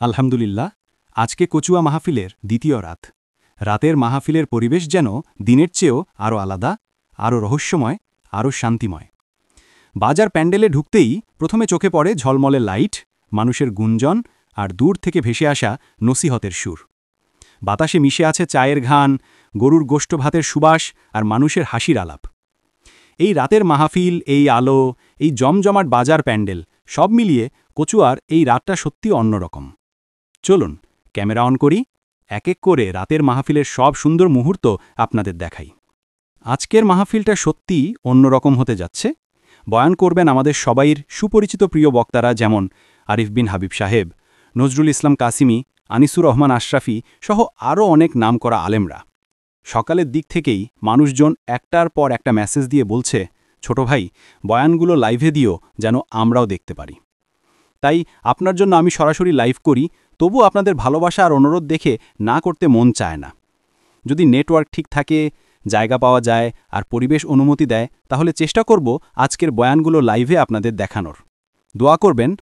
আলহামদুলিল্লাহ। আজকে কচুয়া মাহফিলের দ্বিতীয় রাত। রাতের মাহফিলের পরিবেশ যেন দিনের চেয়েও আরও আলাদা, আরও রহস্যময়, আরও শান্তিময়। বাজার প্যান্ডেলে ঢুকতেই প্রথমে চোখে পড়ে ঝলমলে লাইট, মানুষের গুঞ্জন আর দূর থেকে ভেসে আসা নসিহতের সুর। বাতাসে মিশে আছে চায়ের ঘ্রাণ, গরুর গোশত ভাতের সুবাস আর মানুষের হাসির আলাপ। এই রাতের মাহফিল, এই আলো, এই জমজমাট বাজার প্যান্ডেল সব মিলিয়ে কচুয়ার এই রাতটা সত্যি অন্যরকম। চলুন ক্যামেরা অন করি, এক এক করে রাতের মাহফিলের সব সুন্দর মুহূর্ত আপনাদের দেখাই। আজকের মাহফিলটা সত্যিই অন্যরকম হতে যাচ্ছে। বয়ান করবেন আমাদের সবাইর সুপরিচিত প্রিয় বক্তারা, যেমন আরিফ বিন হাবিব সাহেব, নজরুল ইসলাম কাসিমি, আনিসুর রহমান আশরাফি সহ আরও অনেক নামকরা আলেমরা। সকালের দিক থেকেই মানুষজন একটার পর একটা মেসেজ দিয়ে বলছে, ছোট ভাই, বয়ানগুলো লাইভে দিও যেন আমরাও দেখতে পারি। তাই আপনার জন্য আমি সরাসরি লাইভ করি, তবু আপনাদের ভালোবাসা আর অনুরোধ দেখে না করতে মন চায় না। যদি নেটওয়ার্ক ঠিক থাকে, জায়গা পাওয়া যায় আর পরিবেশ অনুমতি দেয়, তাহলে চেষ্টা করব আজকের বয়ানগুলো লাইভে আপনাদের দেখানোর। দোয়া করবেন